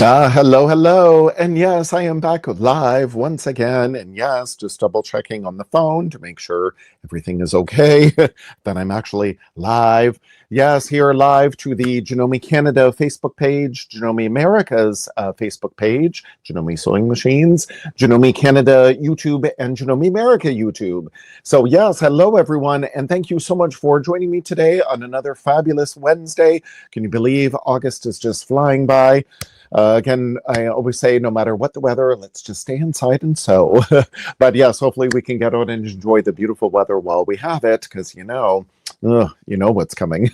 Hello, hello. And yes, I am back live once again. And yes, just double checking on the phone to make sure everything is okay, that I'm actually live. Yes, here live to the Janome Canada Facebook page, Janome America's Facebook page, Janome Sewing Machines, Janome Canada YouTube, and Janome America YouTube. So yes, hello everyone. And thank you so much for joining me today on another fabulous Wednesday. Can you believe August is just flying by? Again, I always say, no matter what the weather, let's just stay inside and sew. But yes, hopefully we can get out and enjoy the beautiful weather while we have it, because you know what's coming.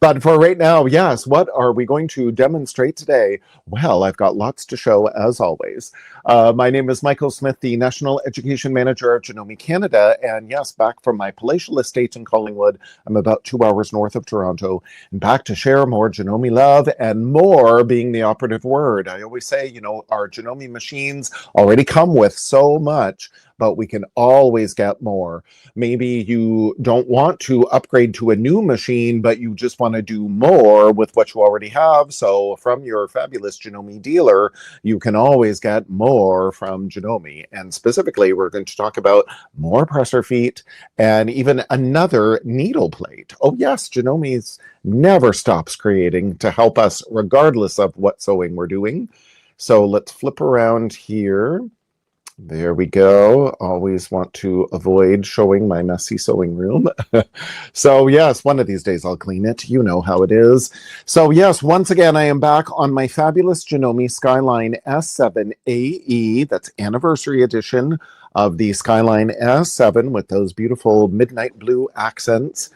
But for right now, yes, what are we going to demonstrate today? Well, I've got lots to show, as always. My name is Michael Smith, the National Education Manager of Janome Canada, and yes, back from my palatial estate in Collingwood. I'm about 2 hours north of Toronto, and back to share more Janome love, and more being the operative word. I always say, our Janome machines already come with so much, but we can always get more. Maybe you don't want to upgrade to a new machine, but you just want to do more with what you already have. So from your fabulous Janome dealer, you can always get more from Janome. And specifically, we're going to talk about more presser feet and even another needle plate. Oh yes, Janome's never stops creating to help us regardless of what sewing we're doing. So let's flip around here. There we go. Always want to avoid showing my messy sewing room. So yes, one of these days I'll clean it. You know how it is. So yes, once again, I am back on my fabulous Janome Skyline S7 AE. That's anniversary edition of the Skyline S7 with those beautiful midnight blue accents.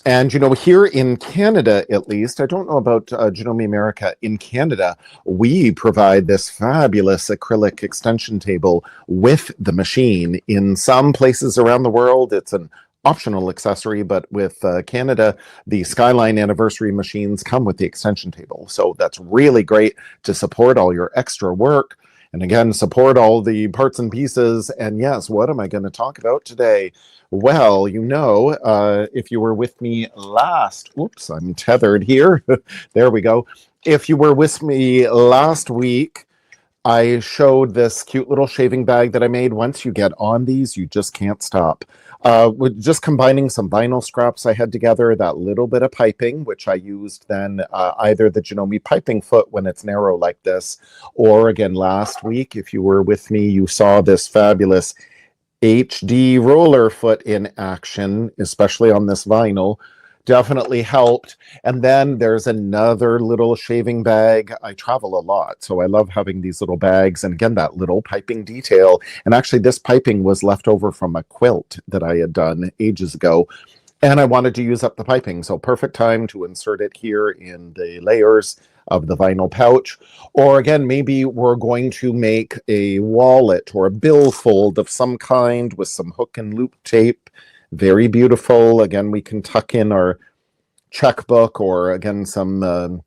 And, here in Canada, at least, I don't know about Janome America, in Canada, we provide this fabulous acrylic extension table with the machine. In some places around the world, it's an optional accessory, but with Canada, the Skyline anniversary machines come with the extension table. So that's really great to support all your extra work. And again, support all the parts and pieces. And yes, what am I going to talk about today? Well, if you were with me last, oops, I'm tethered here. There we go. If you were with me last week, I showed this cute little shaving bag that I made. Once you get on these, you just can't stop. With just combining some vinyl scraps I had together, that little bit of piping, which I used then either the Janome piping foot when it's narrow like this, or again last week, if you were with me, you saw this fabulous HD roller foot in action, especially on this vinyl. Definitely helped. And then there's another little shaving bag. I travel a lot, so I love having these little bags. And again, that little piping detail. And actually, this piping was left over from a quilt that I had done ages ago. And I wanted to use up the piping, so perfect time to insert it here in the layers of the vinyl pouch. Or again, maybe we're going to make a wallet or a billfold of some kind with some hook and loop tape. Very beautiful. Again, we can tuck in our checkbook or again some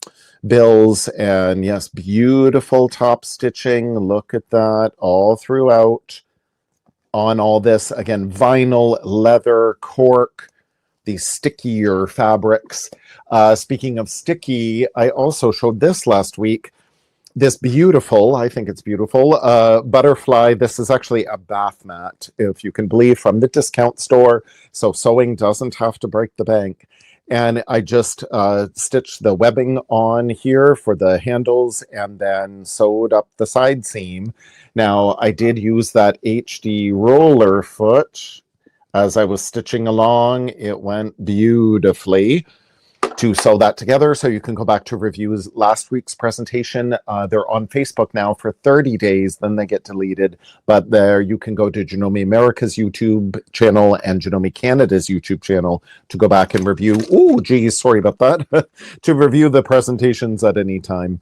bills. And yes, beautiful top stitching. Look at that all throughout on all this. Again, vinyl, leather, cork, these stickier fabrics. Speaking of sticky, I also showed this last week. This beautiful, I think it's beautiful, butterfly. This is actually a bath mat, if you can believe, from the discount store. So sewing doesn't have to break the bank. And I just stitched the webbing on here for the handles and then sewed up the side seam. Now, I did use that HD roller foot. As I was stitching along, it went beautifully to sew that together. So you can go back to reviews last week's presentation. They're on Facebook now for 30 days, then they get deleted. But there you can go to Janome America's YouTube channel and Janome Canada's YouTube channel to go back and review. Oh, geez, sorry about that. To review the presentations at any time.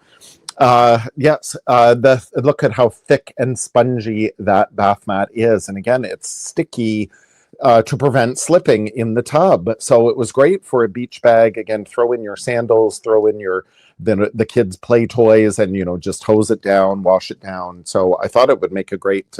Yes, look at how thick and spongy that bath mat is. And again, it's sticky to prevent slipping in the tub. So it was great for a beach bag. Again, throw in your sandals, throw in the kids' play toys, and just hose it down, wash it down. So I thought it would make a great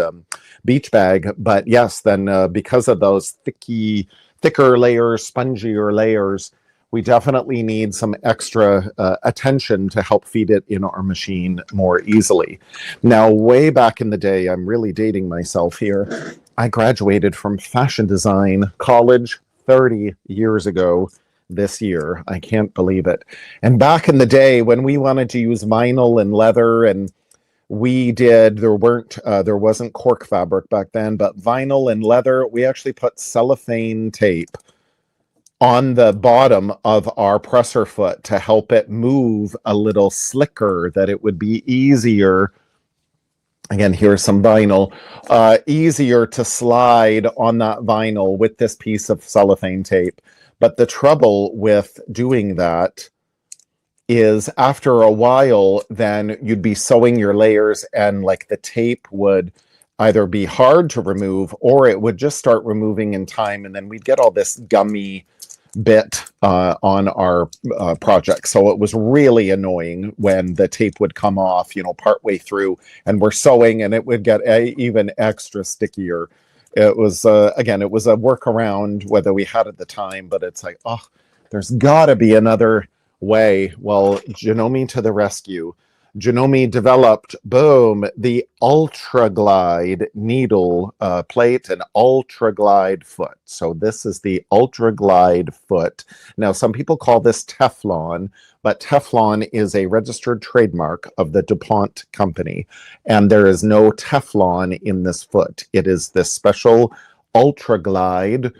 beach bag. But yes, then because of those thicker layers, spongier layers, we definitely need some extra attention to help feed it in our machine more easily. Now, way back in the day, I'm really dating myself here, I graduated from fashion design college 30 years ago this year. I can't believe it. And back in the day when we wanted to use vinyl and leather, and there wasn't cork fabric back then, but vinyl and leather, we actually put cellophane tape on the bottom of our presser foot to help it move a little slicker, that it would be easier. Again, here's some vinyl, easier to slide on that vinyl with this piece of cellophane tape. But the trouble with doing that is after a while, then you'd be sewing your layers and like the tape would either be hard to remove or it would just start removing in time. And then we'd get all this gummy bit on our project. So it was really annoying when the tape would come off, partway through and we're sewing and it would get even extra stickier. It was, again, it was a workaround whether we had at the time, but it's like, oh, there's gotta be another way. Well, Janome to the rescue. Janome developed, boom, the Ultraglide needle plate and Ultraglide foot. So this is the Ultraglide foot. Now, some people call this Teflon, but Teflon is a registered trademark of the DuPont company. And there is no Teflon in this foot. It is this special Ultraglide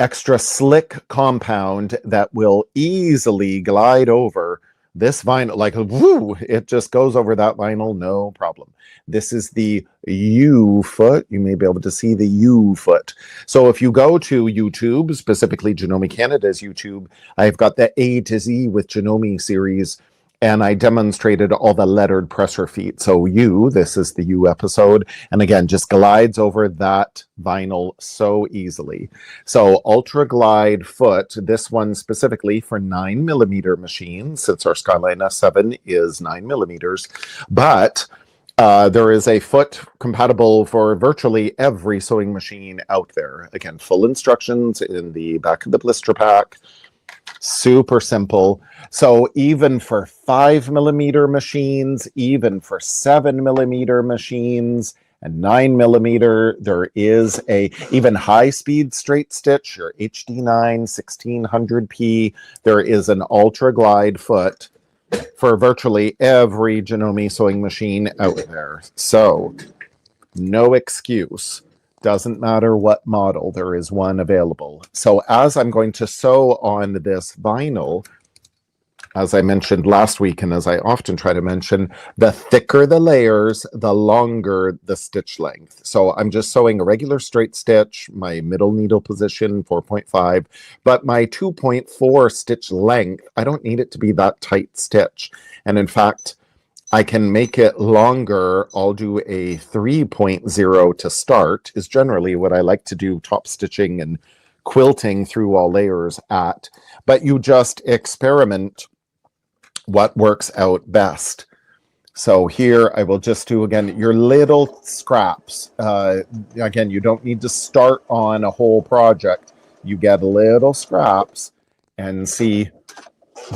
extra slick compound that will easily glide over this vinyl, like, woo, it just goes over that vinyl, no problem. This is the U foot. You may be able to see the U foot. So if you go to YouTube, specifically Janome Canada's YouTube, I've got the A to Z with Janome series, and I demonstrated all the lettered presser feet. So U, this is the U episode. And again, just glides over that vinyl so easily. So Ultraglide foot, this one specifically for 9mm machines, since our Skyline S7 is 9mm. But there is a foot compatible for virtually every sewing machine out there. Again, full instructions in the back of the blister pack. Super simple. So even for 5mm machines, even for 7mm machines and 9mm, there is a even high-speed straight stitch, your HD9 1600p. There is an Ultraglide foot for virtually every Janome sewing machine out there. So no excuse. Doesn't matter what model, there is one available. So as I'm going to sew on this vinyl, as I mentioned last week, and as I often try to mention, the thicker the layers, the longer the stitch length. So I'm just sewing a regular straight stitch, my middle needle position, 4.5, but my 2.4 stitch length, I don't need it to be that tight stitch. And in fact, I can make it longer. I'll do a 3.0 to start, is generally what I like to do top stitching and quilting through all layers at. But you just experiment what works out best. So here I will just do, again, your little scraps. Again, you don't need to start on a whole project. You get little scraps and see.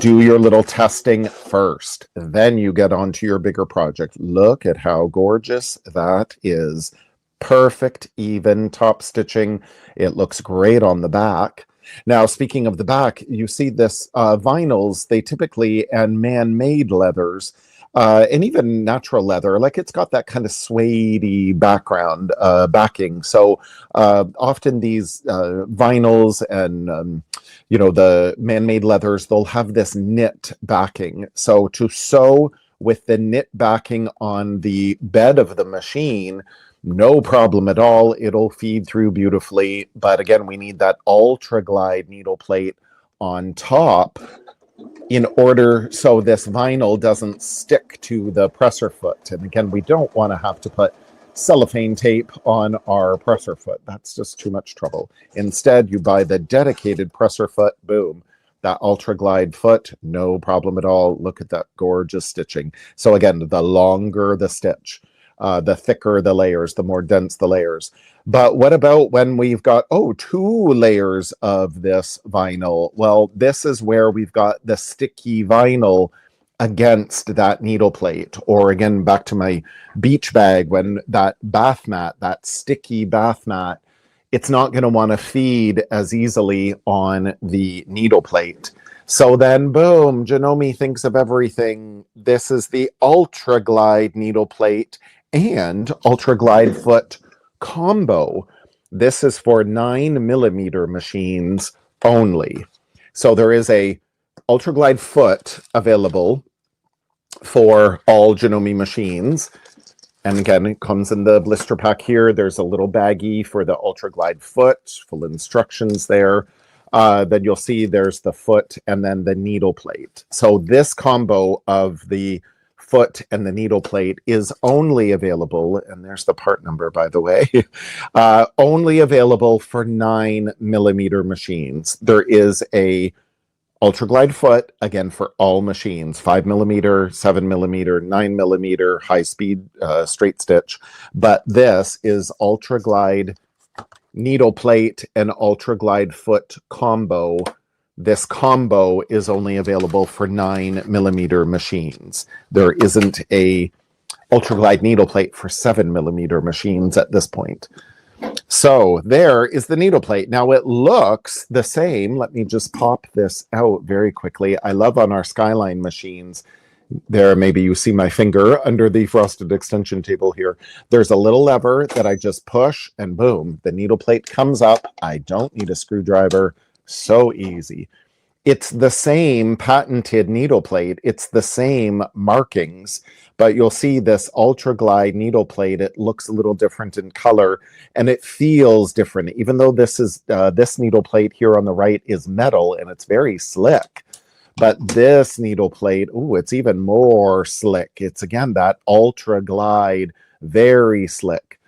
Do your little testing first, then you get onto your bigger project. Look at how gorgeous that is. Perfect, even top stitching. It looks great on the back. Now, speaking of the back, you see this vinyls, they typically, and man-made leathers, and even natural leather, like it's got that kind of suede-y background backing. So often these vinyls and the man-made leathers, they'll have this knit backing. So to sew with the knit backing on the bed of the machine, no problem at all. It'll feed through beautifully. But again, we need that Ultraglide needle plate on top in order so this vinyl doesn't stick to the presser foot. And again, we don't want to have to put cellophane tape on our presser foot. That's just too much trouble. Instead, you buy the dedicated presser foot, boom, that Ultraglide foot, no problem at all. Look at that gorgeous stitching. So again, the longer the stitch. the thicker the layers, the more dense the layers. But what about when we've got, oh, 2 layers of this vinyl? Well, this is where we've got the sticky vinyl against that needle plate. Or again, back to my beach bag, when that bath mat, that sticky bath mat, it's not going to want to feed as easily on the needle plate. So then, boom, Janome thinks of everything. This is the Ultraglide needle plate and Ultraglide foot combo. This is for 9mm machines only. So there is a Ultraglide foot available for all Janome machines. And again, it comes in the blister pack here. There's a little baggie for the Ultraglide foot, full instructions there. Then you'll see there's the foot and then the needle plate. So this combo of the foot and the needle plate is only available, and there's the part number, by the way, only available for 9mm machines. There is a Ultraglide foot, again, for all machines, 5mm, 7mm, 9mm, high-speed straight stitch. But this is Ultraglide needle plate and Ultraglide foot combo. This combo is only available for 9mm machines. There isn't a Ultraglide needle plate for 7mm machines at this point. So there is the needle plate. Now it looks the same. Let me just pop this out very quickly. I love on our Skyline machines, there, maybe you see my finger under the frosted extension table here. There's a little lever that I just push and boom, the needle plate comes up. I don't need a screwdriver. So easy. It's the same patented needle plate. It's the same markings, but you'll see this Ultraglide needle plate. It looks a little different in color and it feels different. Even though this is this needle plate here on the right is metal and it's very slick. But this needle plate, ooh, it's even more slick. It's again that Ultraglide, very slick.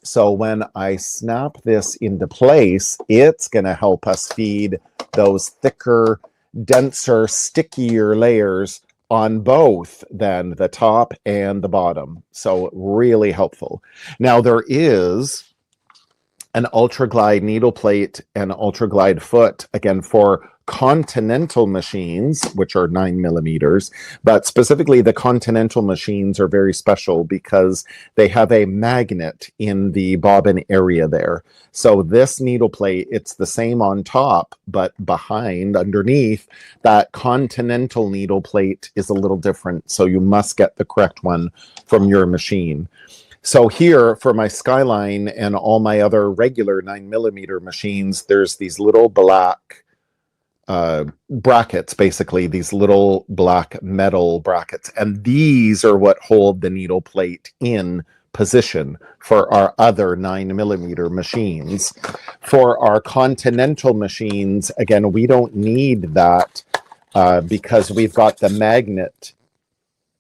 So when I snap this into place, it's going to help us feed those thicker, denser, stickier layers on both then the top and the bottom. So really helpful. Now there is an Ultraglide needle plate and Ultraglide foot, again, for Continental machines, which are 9mm, but specifically the Continental machines are very special because they have a magnet in the bobbin area there. So this needle plate, it's the same on top, but behind, underneath, that Continental needle plate is a little different. So you must get the correct one from your machine. So here for my Skyline and all my other regular 9mm machines, there's these little black brackets, basically these little black metal brackets, and these are what hold the needle plate in position for our other 9mm machines. For our Continental machines, again, we don't need that because we've got the magnet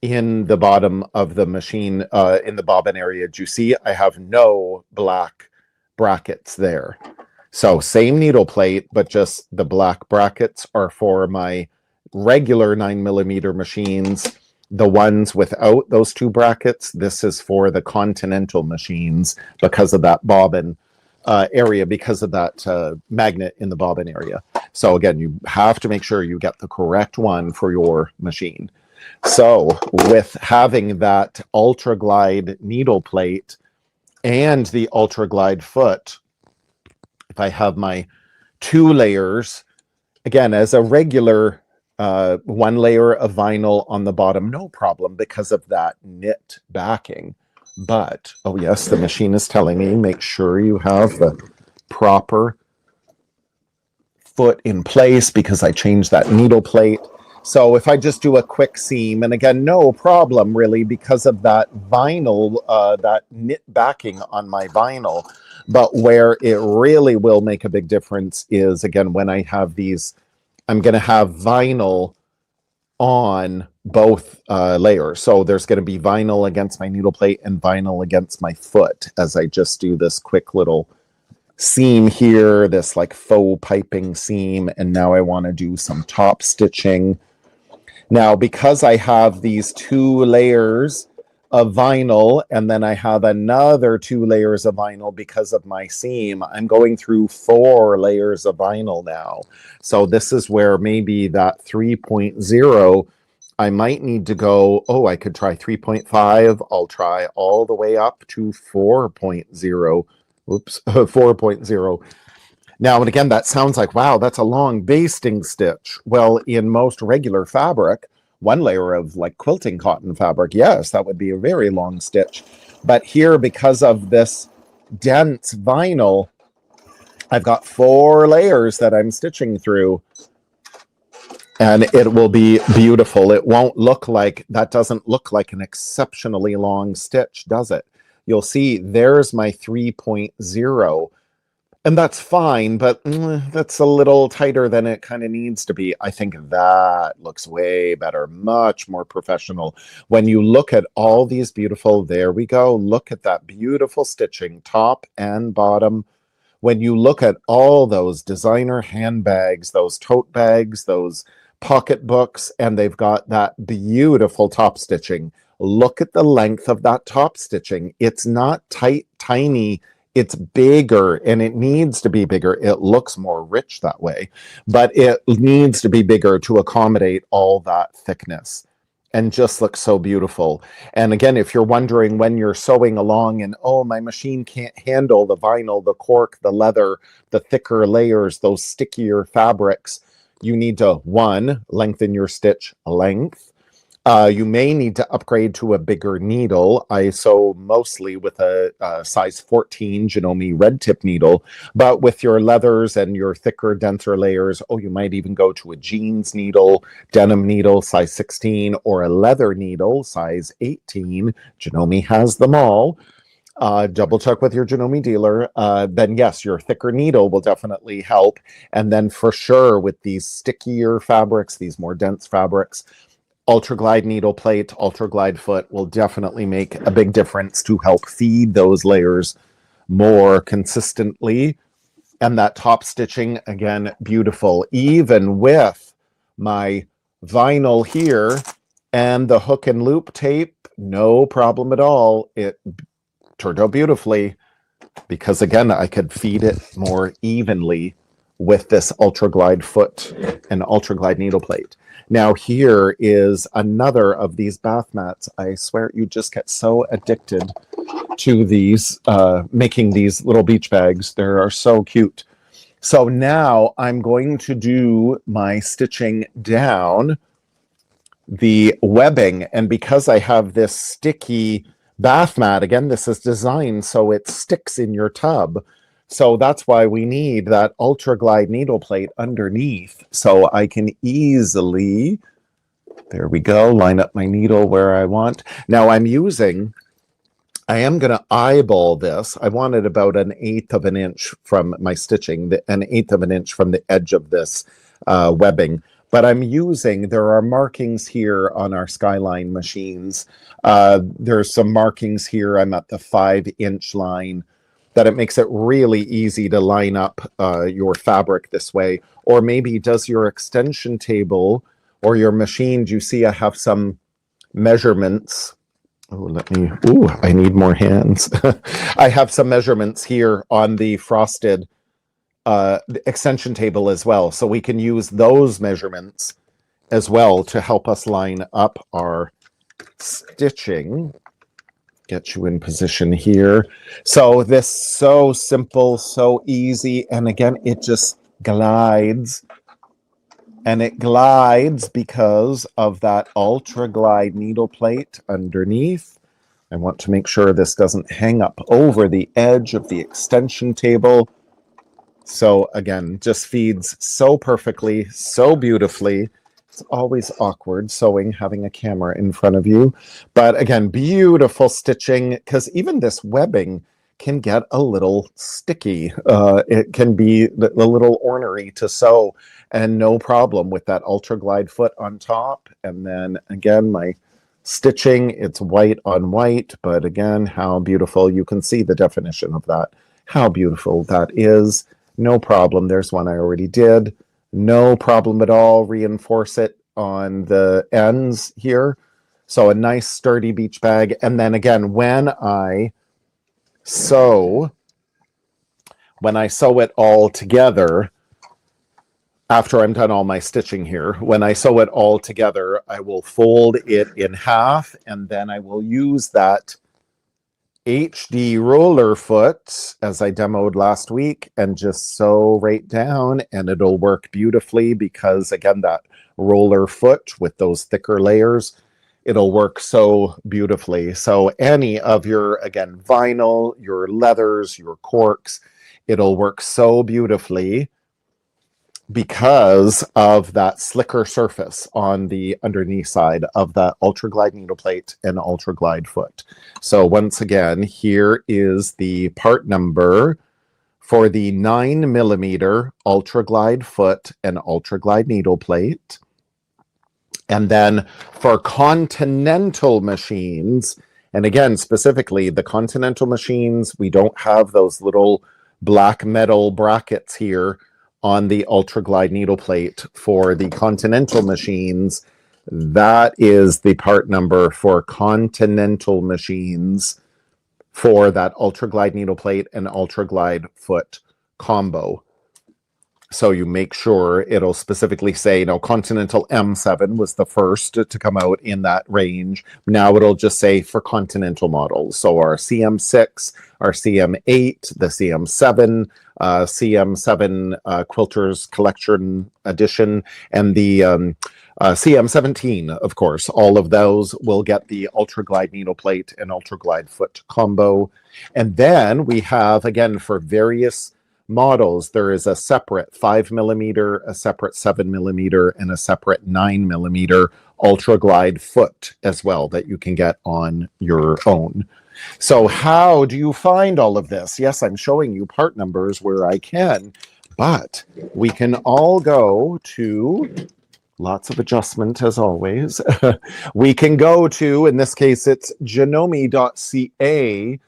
in the bottom of the machine, in the bobbin area. Do you see I have no black brackets there? So same needle plate, but just the black brackets are for my regular 9mm machines. The ones without those two brackets, this is for the Continental machines because of that bobbin area, because of that magnet in the bobbin area. So again, you have to make sure you get the correct one for your machine. So with having that Ultraglide needle plate and the Ultraglide foot, if I have my 2 layers, again, as a regular 1 layer of vinyl on the bottom, no problem because of that knit backing. But, oh yes, the machine is telling me, make sure you have the proper foot in place because I changed that needle plate. So if I just do a quick seam, and again, no problem really because of that vinyl, that knit backing on my vinyl. But where it really will make a big difference is, again, when I have these, I'm going to have vinyl on both layers. So there's going to be vinyl against my needle plate and vinyl against my foot as I just do this quick little seam here, this like faux piping seam. And now I want to do some top stitching. Now, because I have these 2 layers of vinyl, and then I have another 2 layers of vinyl because of my seam. I'm going through 4 layers of vinyl now. So this is where maybe that 3.0, I might need to go, oh, I could try 3.5. I'll try all the way up to 4.0. Oops, 4.0. Now, and again, that sounds like, wow, that's a long basting stitch. Well, in most regular fabric, 1 layer of like quilting cotton fabric, yes, that would be a very long stitch. But here, because of this dense vinyl, I've got 4 layers that I'm stitching through. And it will be beautiful. It won't look like, that doesn't look like an exceptionally long stitch, does it? You'll see there's my 3.0. And that's fine, but that's a little tighter than it kind of needs to be. I think that looks way better, much more professional. When you look at all these beautiful, there we go, look at that beautiful stitching, top and bottom. When you look at all those designer handbags, those tote bags, those pocketbooks, and they've got that beautiful top stitching. Look at the length of that top stitching. It's not tight, tiny. It's bigger, and it needs to be bigger. It looks more rich that way, but it needs to be bigger to accommodate all that thickness and just looks so beautiful. And again, if you're wondering when you're sewing along and, oh, my machine can't handle the vinyl, the cork, the leather, the thicker layers, those stickier fabrics, you need to, 1, lengthen your stitch length. You may need to upgrade to a bigger needle. I sew mostly with a size 14 Janome red tip needle, but with your leathers and your thicker, denser layers, oh, you might even go to a jeans needle, denim needle, size 16, or a leather needle, size 18. Janome has them all. Double check with your Janome dealer. Then yes, your thicker needle will definitely help. And then for sure with these stickier fabrics, these more dense fabrics, Ultraglide needle plate, Ultraglide foot will definitely make a big difference to help feed those layers more consistently. And that top stitching, again, beautiful. Even with my vinyl here and the hook and loop tape, no problem at all. It turned out beautifully because, again, I could feed it more evenly with this Ultraglide foot and Ultraglide needle plate. Now here is another of these bath mats. I swear you just get so addicted to these, making these little beach bags. They are so cute. So now I'm going to do my stitching down the webbing. And because I have this sticky bath mat, again, this is designed so it sticks in your tub. So that's why we need that Ultraglide needle plate underneath. So I can easily, there we go, line up my needle where I want. Now I am going to eyeball this. I wanted about 1/8 of an inch from my stitching, 1/8 of an inch from the edge of this webbing. But there are markings here on our Skyline machines. There's some markings here. I'm at the 5-inch line, that it makes it really easy to line up your fabric this way. Or maybe does your extension table or your machine, do you see I have some measurements? I need more hands. I have some measurements here on the frosted extension table as well. So we can use those measurements as well to help us line up our stitching. Get you in position here. So this so simple, so easy. And again, it just glides. And it glides because of that Ultraglide needle plate underneath. I want to make sure this doesn't hang up over the edge of the extension table. So again, just feeds so perfectly, so beautifully. It's always awkward sewing, having a camera in front of you. But again, beautiful stitching, because even this webbing can get a little sticky. It can be a little ornery to sew, and no problem with that Ultraglide foot on top. And then again, my stitching, it's white on white, but again, how beautiful. You can see the definition of that, how beautiful that is. No problem. There's one I already did. No problem at all. Reinforce it on the ends here. So a nice sturdy beach bag. And then again, when I sew it all together, after I'm done all my stitching here, when I sew it all together, I will fold it in half, and then I will use that HD roller foot, as I demoed last week, and just sew right down, and it'll work beautifully because, again, that roller foot with those thicker layers, it'll work so beautifully. So any of your, again, vinyl, your leathers, your corks, it'll work so beautifully because of that slicker surface on the underneath side of that Ultraglide needle plate and Ultraglide foot. So once again, here is the part number for the 9mm Ultraglide foot and Ultraglide needle plate. And then for Continental machines, and again, specifically the Continental machines, we don't have those little black metal brackets here on the Ultraglide needle plate. For the Continental machines, that is the part number for Continental machines for that Ultraglide needle plate and Ultraglide foot combo. So you make sure it'll specifically say, you know, Continental M7 was the first to come out in that range. Now it'll just say for Continental models. So our CM6, our CM8, the CM7, CM7 Quilters Collection Edition, and the CM17, of course. All of those will get the Ultraglide needle plate and Ultraglide foot combo. And then we have, again, for various models, there is a separate 5mm, a separate 7mm, and a separate 9mm Ultraglide foot as well that you can get on your own. So how do you find all of this? Yes, I'm showing you part numbers where I can, but we can all go to, lots of adjustment as always, we can go to, in this case, it's janome.ca,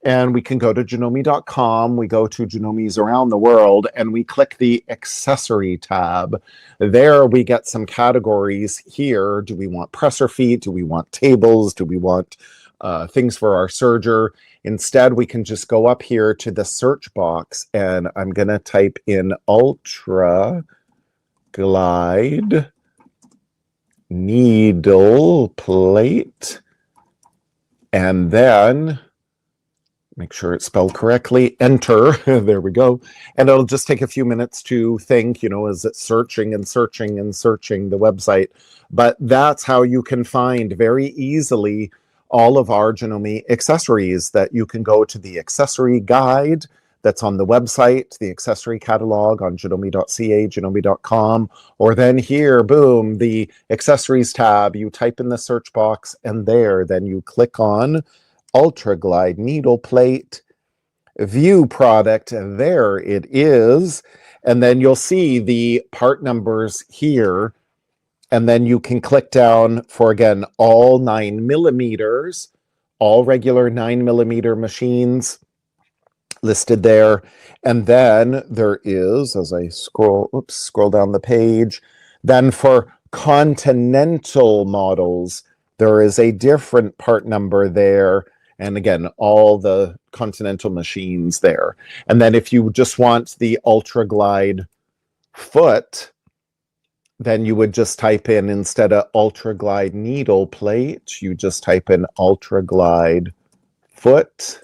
and we can go to janome.com, we go to Janomes around the world, and we click the accessory tab. There we get some categories here. Do we want presser feet? Do we want tables? Do we want things for our serger? Instead, we can just go up here to the search box, and I'm going to type in Ultraglide needle plate, and then make sure it's spelled correctly, enter, there we go. And it'll just take a few minutes to think, you know, is it searching and searching and searching the website. But that's how you can find very easily all of our Janome accessories, that you can go to the accessory guide that's on the website, the accessory catalog on janome.ca, janome.com, or then here, boom, the accessories tab, you type in the search box, and there, then you click on Ultraglide needle plate, view product, and there it is. And then you'll see the part numbers here, and then you can click down for, again, all 9mm, all regular 9mm machines listed there. And then there is, as I scroll down the page, then for Continental models, there is a different part number there. And again, all the Continental machines there. And then if you just want the Ultraglide foot, then you would just type in, instead of Ultraglide needle plate, you just type in Ultraglide foot.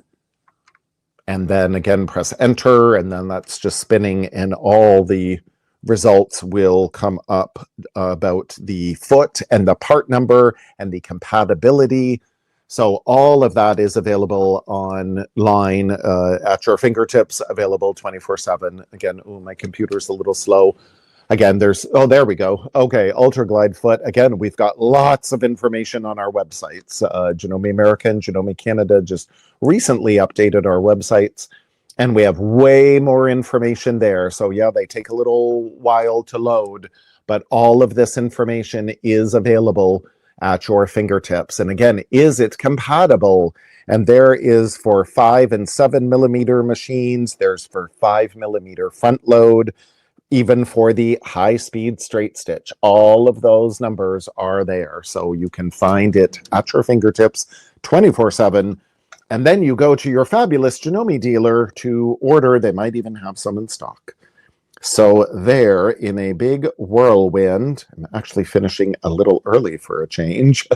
And then again, press enter, and then that's just spinning, and all the results will come up about the foot and the part number and the compatibility. So all of that is available online at your fingertips, available 24/7. Again, oh, my computer's a little slow. Again, there's, oh, there we go. Okay, Ultraglide foot. Again, we've got lots of information on our websites. Janome America and Janome Canada just recently updated our websites, and we have way more information there. So yeah, they take a little while to load, but all of this information is available at your fingertips. And again, is it compatible? And there is for 5 and 7mm machines, there's for 5mm front load, even for the high-speed straight stitch. All of those numbers are there, so you can find it at your fingertips 24/7. And then you go to your fabulous Janome dealer to order. They might even have some in stock. So there, in a big whirlwind, I'm actually finishing a little early for a change.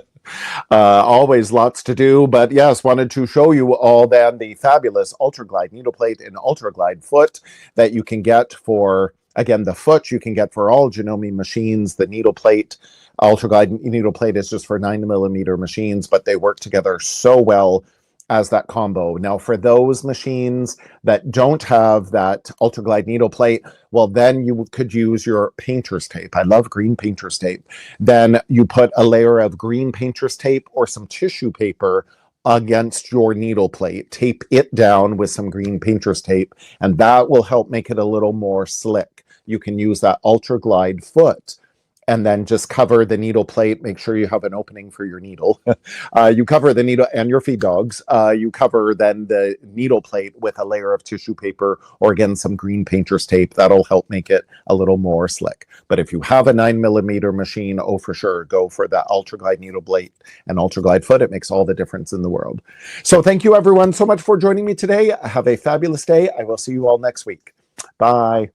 Always lots to do, but yes, wanted to show you all then the fabulous Ultraglide needle plate and Ultraglide foot that you can get for, again, the foot you can get for all Janome machines. The needle plate, Ultraglide needle plate is just for 9mm machines, but they work together so well as that combo. Now, for those machines that don't have that Ultraglide needle plate, well, then you could use your painter's tape. I love green painter's tape. Then you put a layer of green painter's tape or some tissue paper against your needle plate, tape it down with some green painter's tape, and that will help make it a little more slick. You can use that Ultraglide foot and then just cover the needle plate. Make sure you have an opening for your needle. You cover the needle and your feed dogs. You cover then the needle plate with a layer of tissue paper or again, some green painter's tape. That'll help make it a little more slick. But if you have a 9mm machine, oh, for sure, go for the Ultraglide needle plate and Ultraglide foot. It makes all the difference in the world. So thank you everyone so much for joining me today. Have a fabulous day. I will see you all next week. Bye.